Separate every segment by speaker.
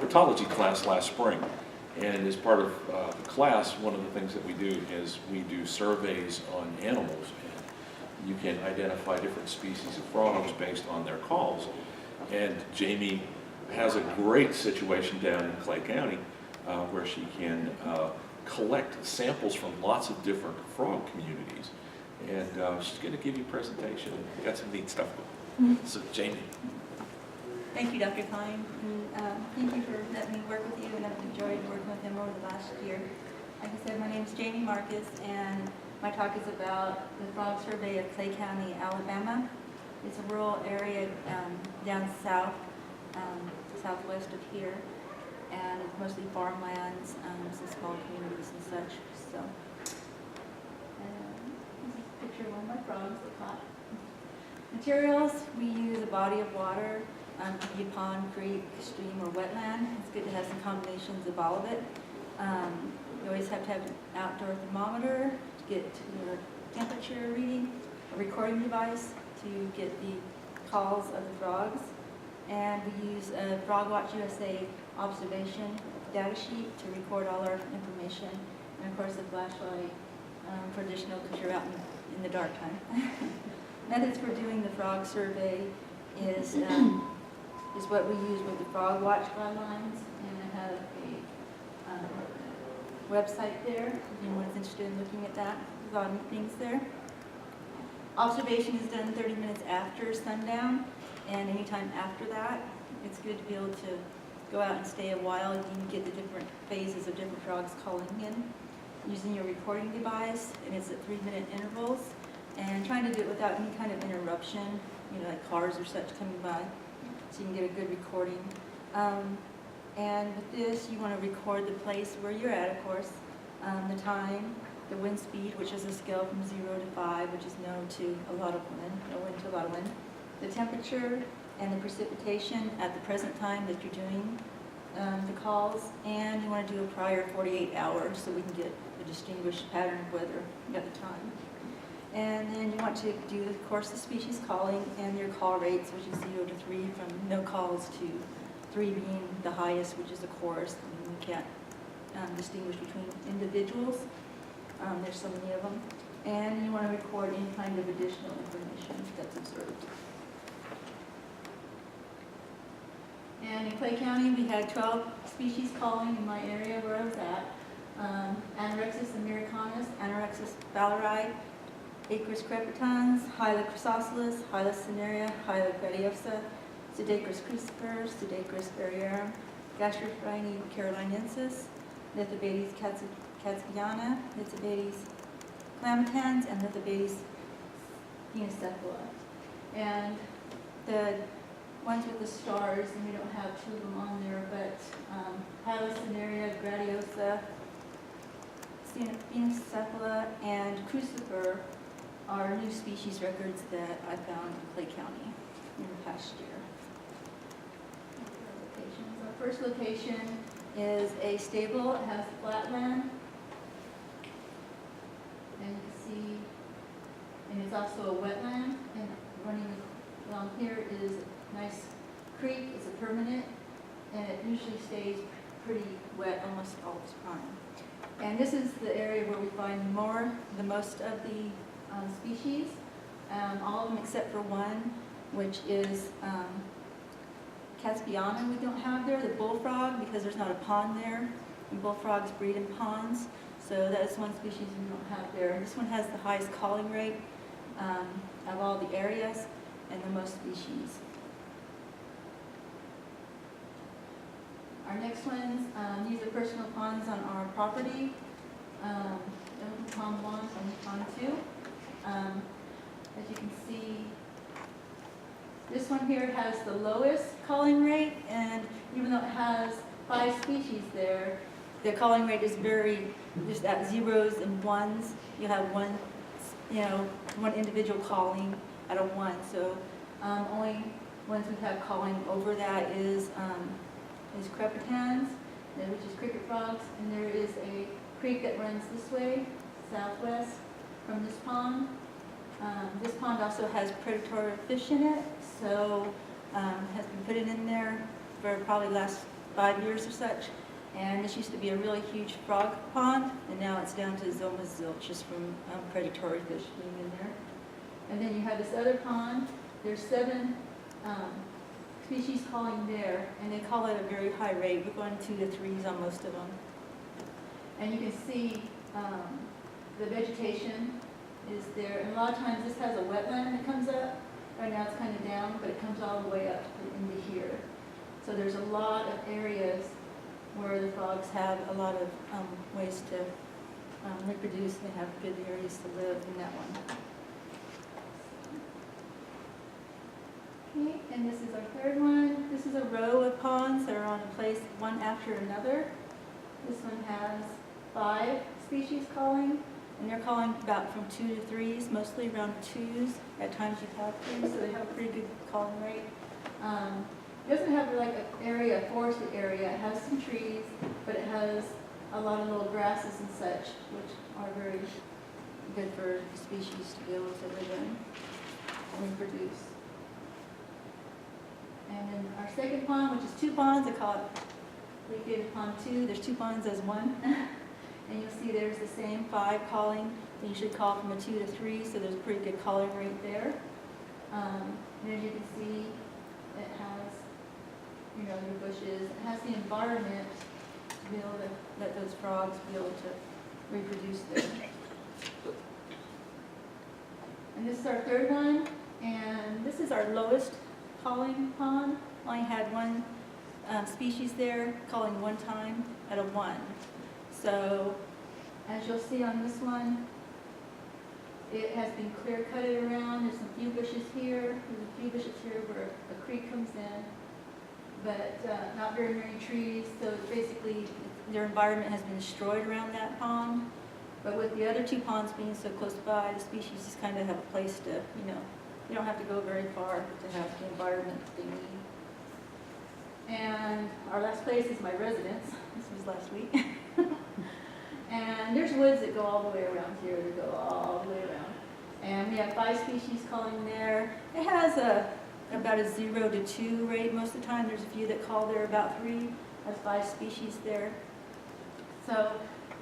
Speaker 1: herpetology class last spring. And as part of the class, one of the things that we do is we do surveys on animals. And you can identify different species of frogs based on their calls. And Jamie has a great situation down in Clay County where she can collect samples from lots of different frog communities. And she's going to give you a presentation. We got some neat stuff going. So, Jamie.
Speaker 2: Thank you, Dr. Klein, and thank you for letting me work with you, and I've enjoyed working with him over the last year. Like I said, my name is Jamie Marcus, and my talk is about the frog survey of Clay County, Alabama. It's a rural area down south, southwest of here, and it's mostly farmlands, some small communities and such. So, this is a picture of one of my frogs that caught. Materials, we use a body of water. Could be a pond, creek, stream, or wetland. It's good to have some combinations of all of it. You always have to have an outdoor thermometer to get your temperature reading, a recording device to get the calls of the frogs, and we use a FrogWatch USA observation data sheet to record all our information, and of course a flashlight for additional because you're out in the dark time. Methods for doing the frog survey is what we use with the FrogWatch guidelines, and I have a website there if anyone's interested in looking at that. There's a lot of neat things there. Observation is done 30 minutes after sundown, and anytime after that. It's good to be able to go out and stay a while. You can get the different phases of different frogs calling in using your recording device, and it's at 3-minute intervals, and trying to do it without any kind of interruption, like cars or such coming by, so you can get a good recording. And with this, you want to record the place where you're at, of course, the time, the wind speed, which is a scale from 0 to 5, which is no to a lot of wind, no wind to a lot of wind, the temperature and the precipitation at the present time that you're doing the calls, and you want to do a prior 48 hours so we can get a distinguished pattern of weather at the time. And then you want to do, of course, the species calling and your call rates, which is 0 to 3, from no calls to 3 being the highest, which is the chorus. And you can't distinguish between individuals. There's so many of them. And you want to record any kind of additional information that's observed. And in Clay County, we had 12 species calling in my area where I was at. Anaxyrus americanus, Anaxyrus fowleri, Acris crepitans, Hyla chrysoscelis, Hyla cinerea, Hyla gratiosa, Pseudacris crucifer, Pseudacris feriarum, Gastrophryne carolinensis, Lithobates catesbeiana, Lithobates clamitans, and Lithobates sphenocephala. And the ones with the stars, and we don't have 2 of them on there, but Hyla cinerea, gratiosa, sphenocephala, and crucifer are new species records that I found in Clay County in the past year. Our first location is a stable. It has flatland, and you can see, and it's also a wetland, and running along here is a nice creek. It's a permanent, and it usually stays pretty wet almost all the time. And this is the area where we find the most of the species, all of them except for one, which is catesbeiana we don't have there, the bullfrog, because there's not a pond there, and bullfrogs breed in ponds, so that's one species we don't have there. This one has the highest calling rate of all the areas and the most species. Our next ones, these are personal ponds on our property. Pond 1 and Pond 2. As you can see, this one here has the lowest calling rate, and even though it has 5 species there, the calling rate is just at 0s and 1s. You have one individual calling at a 1. So only ones we have calling over that is crepitans, which is cricket frogs, and there is a creek that runs this way, southwest from this pond. This pond also has predatory fish in it, so has been put in there for probably the last 5 years or such. And this used to be a really huge frog pond, and now it's down to Zoma zilch just from predatory fish being in there. And then you have this other pond. There's 7 species calling there, and they call at a very high rate. We're going 2 to 3s on most of them. And you can see the vegetation is there. And a lot of times this has a wetland that comes up. Right now it's kind of down, but it comes all the way up into here. So there's a lot of areas where the frogs have a lot of ways to reproduce, and they have good areas to live in that one. Okay, and this is our third one. This is a row of ponds that are on a place one after another. This one has 5 species calling, and they're calling about from 2 to 3s, mostly around 2s. At times you have 3s, so they have a pretty good calling rate. It doesn't have like an area, a forested area. It has some trees, but it has a lot of little grasses and such, which are very good for the species to be able to live in and reproduce. And then our second pond, which is 2 ponds, I call it Lithobates pond 2. There's 2 ponds as one. And you'll see there's the same 5 calling. They usually call from a 2 to 3, so there's a pretty good calling rate there. And as you can see, it has, you know, your bushes. It has the environment to be able to let those frogs be able to reproduce there. And this is our third one, and this is our lowest calling pond. Only had 1 species there calling 1 time at a 1. So as you'll see on this one, it has been clear cutted around. There's a few bushes here. There's a few bushes here where a creek comes in, but not very many trees. So basically, their environment has been destroyed around that pond. But with the other 2 ponds being so close by, the species just kind of have a place to, you know, you don't have to go very far to have the environment that they need. And our last place is my residence. This was last week. And there's woods that go all the way around here. They go all the way around. And we have 5 species calling there. It has about a 0 to 2 rate most of the time. There's a few that call there about 3. That's 5 species there. So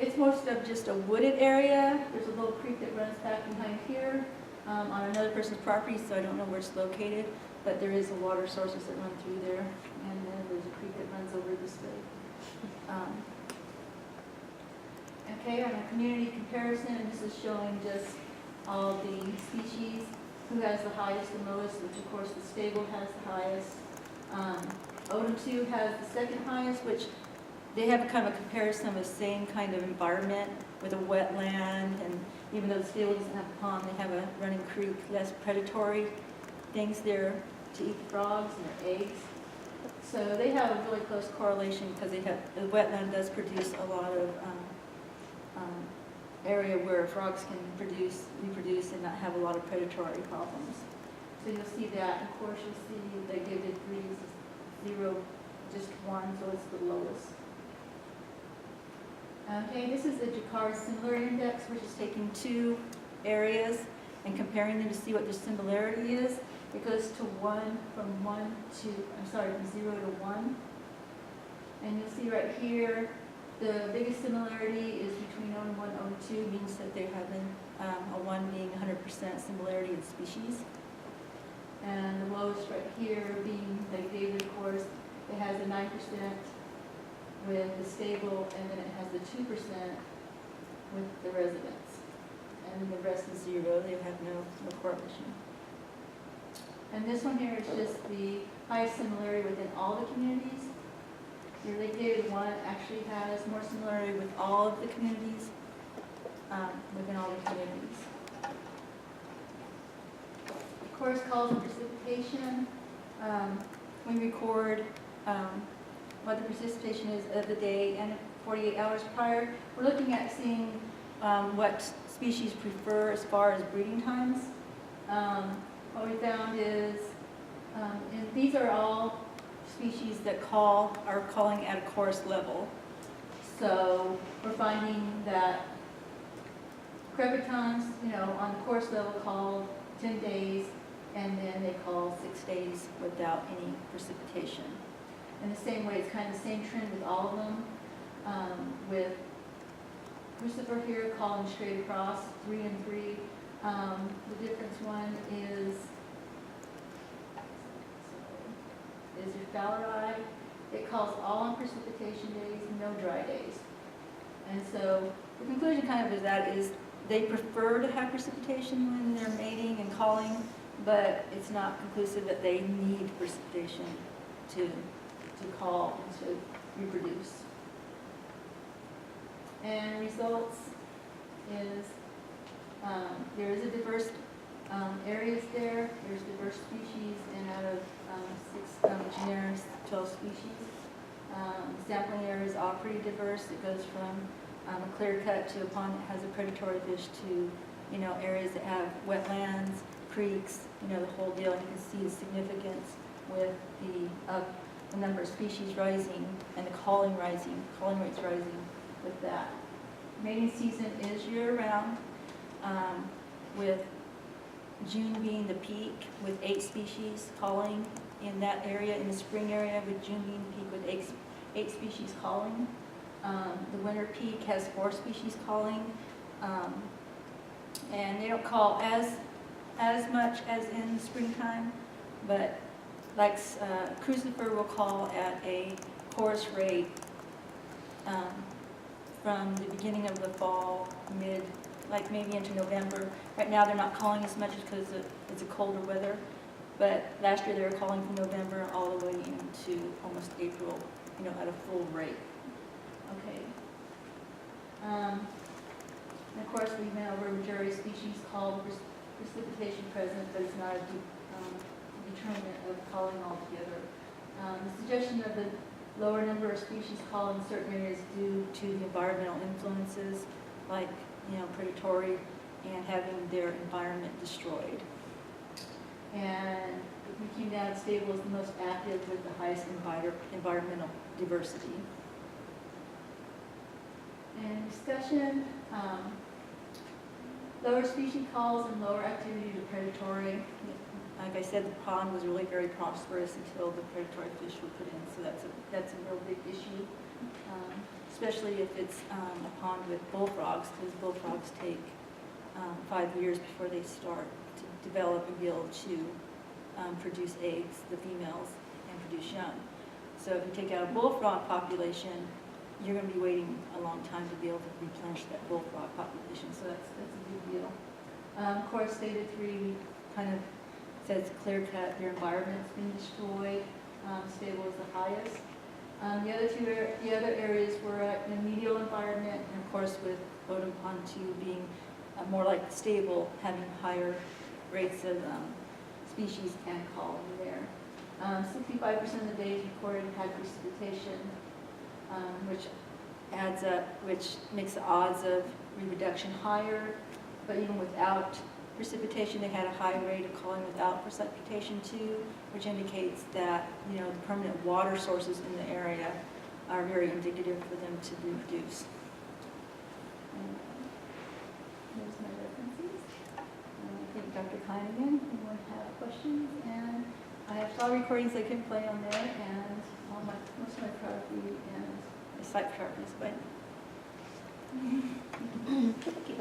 Speaker 2: it's most of just a wooded area. There's a little creek that runs back behind here on another person's property, so I don't know where it's located. But there is a water sources that run through there. And then there's a creek that runs over this way. Okay, on a community comparison, and this is showing just all the species, who has the highest and lowest, which of course the stable has the highest. Odom 2 has the second highest, which they have a kind of a comparison of the same kind of environment with a wetland, and even though the stable doesn't have a pond, they have a running creek, less predatory things there to eat the frogs and their eggs. So they have a really close correlation because they have, the wetland does produce a lot of area where frogs can reproduce and not have a lot of predatory problems. So you'll see that. Of course, you'll see they give it 3, 0, just 1, so it's the lowest. Okay, this is the Jakar Similarity Index, which is taking 2 areas and comparing them to see what their similarity is. It goes to 1 from 0 to 1. And you'll see right here, the biggest similarity is between O1 and O2, means that they're having a 1 being 100% similarity in species. And the lowest right here being, like David, of course, it has a 9% with the stable, and then it has the 2% with the residents. And the rest is 0, they have no correlation. And this one here is just the highest similarity within all the communities. Your Lake David 1 actually has more similarity with all of the communities, within all the communities. Of course, calls and precipitation. We record what the precipitation is of the day and 48 hours prior. We're looking at seeing what species prefer as far as breeding times. What we found is, and these are all species that are calling at a coarse level. So we're finding that crepitans, on the coarse level call 10 days, and then they call 6 days without any precipitation. in the same way, it's kind of the same trend with all of them. With crucifer here, calling straight across, 3 and 3. The difference one is your fowleri. It calls all on precipitation days, no dry days. And so the conclusion kind of is that is they prefer to have precipitation when they're mating and calling, but it's not conclusive that they need precipitation to call and to reproduce. And results is there is a diverse areas there. There's diverse species, and out of 6 genera, 12 species. Sampling areas are pretty diverse. It goes from a clear cut to a pond that has a predatory fish to, areas that have wetlands, creeks, the whole deal. And you can see the significance with the number of species rising and the calling rates rising with that. Mating season is year-round, with June being the peak with 8 species calling in that area, in the spring area, with June being the peak with 8 species calling. The winter peak has 4 species calling, and they don't call as much as in the springtime, but like crucifer will call at a chorus rate from the beginning of the fall, like maybe into November. Right now they're not calling as much because it's a colder weather, but last year they were calling from November all the way into almost April, at a full rate. Okay. And of course we went over majority species called precipitation present, but it's not a determinant of calling altogether. The suggestion of the lower number of species called in certain areas due to the environmental influences, like predatory and having their environment destroyed. And we came down, stable is the most active with the highest environmental diversity. And discussion, lower species calls and lower activity to predatory. Like I said, the pond was really very prosperous until the predatory fish were put in, so that's a real big issue, especially if it's a pond with bullfrogs, because bullfrogs take 5 years before they start to develop and be able to produce eggs, the females, and produce young. So if you take out a bullfrog population, you're going to be waiting a long time to be able to replenish that bullfrog population, so that's a big deal. Of course, Theta 3 kind of says clear-cut, their environment's been destroyed, stable is the highest. The other areas were in a medial environment, and of course with Bodum Pond 2 being more like stable, having higher rates of species and calling there. 65% of the days recorded had precipitation, which adds up, which makes the odds of reproduction higher, but even without precipitation, they had a high rate of calling without precipitation too, which indicates that the permanent water sources in the area are very indicative for them to reproduce. Here's my references. I think Dr. Klein again, anyone have questions? And I have saw recordings I can play on there, and most of my photography and my site photography is by. Thank you.